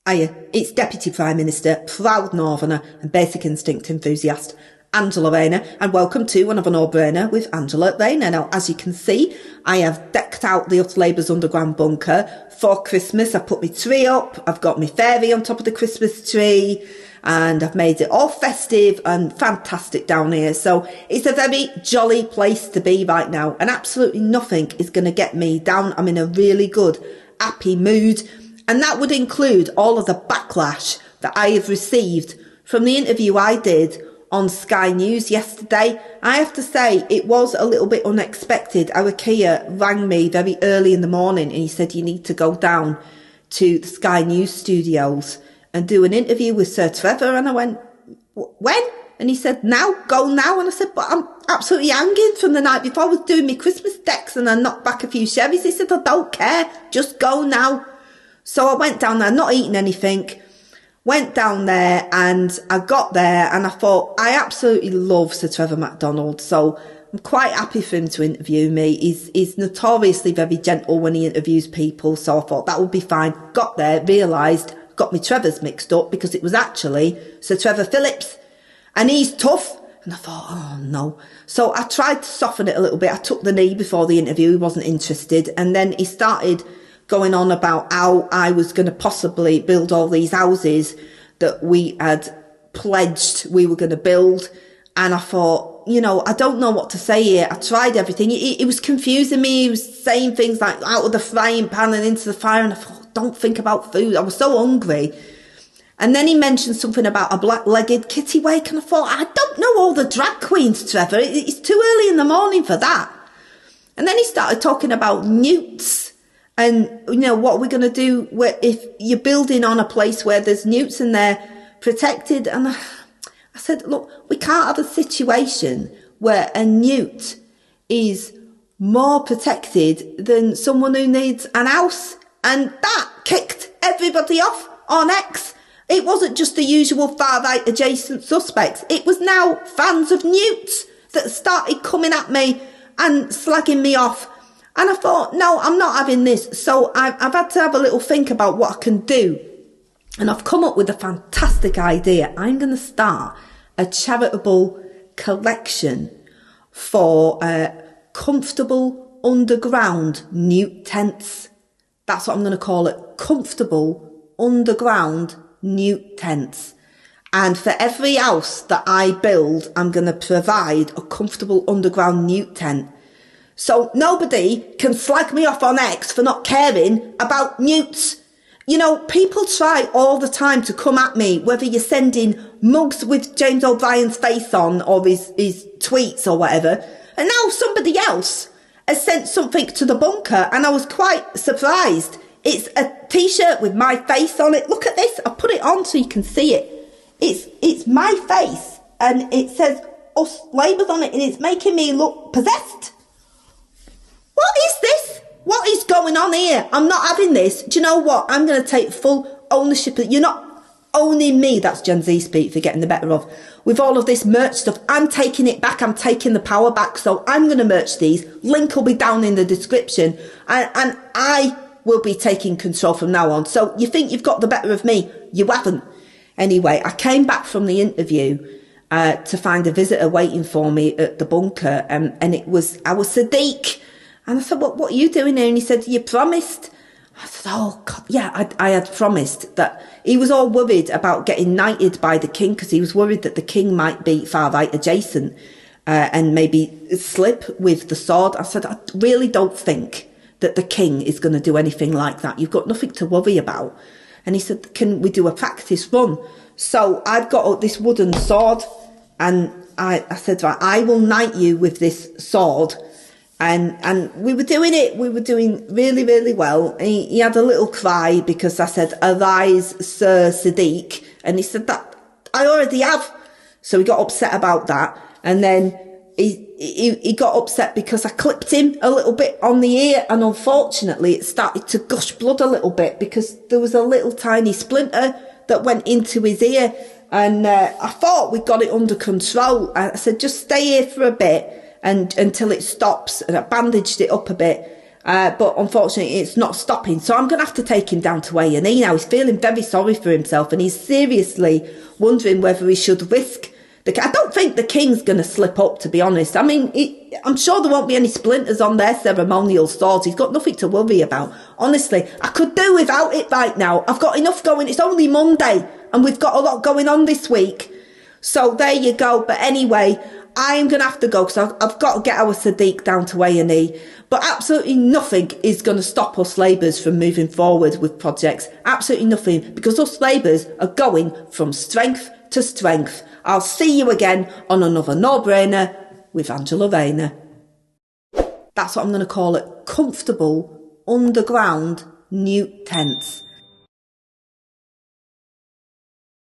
Hiya, it's Deputy Prime Minister, proud Northerner and Basic Instinct enthusiast, Angela Rayner, and welcome to One of a No-Brainer with Angela Rayner. Now, as you can see, I have decked out the Labour's underground bunker for Christmas. I've put my tree up, I've got my fairy on top of the Christmas tree, and I've made it all festive and fantastic down here. So it's a very jolly place to be right now, and absolutely nothing is going to get me down. I'm in a really good, happy mood. And that would include all of the backlash that I have received from the interview I did on Sky News yesterday. I have to say, it was a little bit unexpected. Our Kia rang me very early in the morning and he said, you need to go down to the Sky News studios and do an interview with Sir Trevor. And I went, when? And he said, now, go now. And I said, but I'm absolutely hanging from the night before. I was doing my Christmas decks and I knocked back a few sherries. He said, I don't care, just go now. So I went down there, not eating anything, went down there and I got there and I thought, I absolutely love Sir Trevor MacDonald. So I'm quite happy for him to interview me. He's notoriously very gentle when he interviews people. So I thought that would be fine. Got there, realised, got my Trevors mixed up because it was actually Sir Trevor Phillips and he's tough. And I thought, oh no. So I tried to soften it a little bit. I took the knee before the interview. He wasn't interested. And then he started going on about how I was going to possibly build all these houses that we had pledged we were going to build. And I thought, you know, I don't know what to say here. I tried everything. It was confusing me. He was saying things like out of the frying pan and into the fire. And I thought, don't think about food. I was so hungry. And then he mentioned something about a black-legged kitty wake. And I thought, I don't know all the drag queens, Trevor. It's too early in the morning for that. And then he started talking about newts. And, you know, what are we going to do if you're building on a place where there's newts and they're protected? And I said, look, we can't have a situation where a newt is more protected than someone who needs an house. And that kicked everybody off on X. It wasn't just the usual far-right adjacent suspects. It was now fans of newts that started coming at me and slagging me off. And I thought, no, I'm not having this. So I've had to have a little think about what I can do. And I've come up with a fantastic idea. I'm going to start a charitable collection for comfortable underground newt tents. That's what I'm going to call it. Comfortable underground newt tents. And for every house that I build, I'm going to provide a comfortable underground newt tent. So nobody can slag me off on X for not caring about newts. You know, people try all the time to come at me, whether you're sending mugs with James O'Brien's face on or his tweets or whatever. And now somebody else has sent something to the bunker and I was quite surprised. It's a t-shirt with my face on it. Look at this. I put it on so you can see it. It's my face and it says Us Labour's on it and it's making me look possessed. What is this? What is going on here? I'm not having this. Do you know what? I'm going to take full ownership. You're not owning me. That's Gen Z speak for getting the better of. With all of this merch stuff, I'm taking it back. I'm taking the power back. So I'm going to merch these. Link will be down in the description. And I will be taking control from now on. So you think you've got the better of me? You haven't. Anyway, I came back from the interview to find a visitor waiting for me at the bunker. And I was Sadiq. And I said, what are you doing here? And he said, you promised. I said, oh, God, yeah, I had promised that. He was all worried about getting knighted by the king because he was worried that the king might be far-right adjacent and maybe slip with the sword. I said, I really don't think that the king is going to do anything like that. You've got nothing to worry about. And he said, can we do a practice run? So I've got this wooden sword and I said, right, I will knight you with this sword. And we were doing it. We were doing really, really well. He had a little cry because I said, arise, Sir Sadiq. And he said, that I already have. So he got upset about that. And then he got upset because I clipped him a little bit on the ear. And unfortunately, it started to gush blood a little bit because there was a little tiny splinter that went into his ear. And I thought we got it under control. I said, just stay here for a bit. And until it stops, and I bandaged it up a bit. But unfortunately, it's not stopping. So I'm going to have to take him down to A&E now. He's feeling very sorry for himself and he's seriously wondering whether he should risk I don't think the king's going to slip up, to be honest. I mean, I'm sure there won't be any splinters on their ceremonial swords. He's got nothing to worry about. Honestly, I could do without it right now. I've got enough going. It's only Monday and we've got a lot going on this week. So there you go. But anyway, I'm going to have to go because I've got to get our Sadiq down to A&E. But absolutely nothing is going to stop us Labours from moving forward with projects. Absolutely nothing, because us Labours are going from strength to strength. I'll see you again on another no-brainer with Angela Rayner. That's what I'm going to call it. Comfortable, underground Newt tents.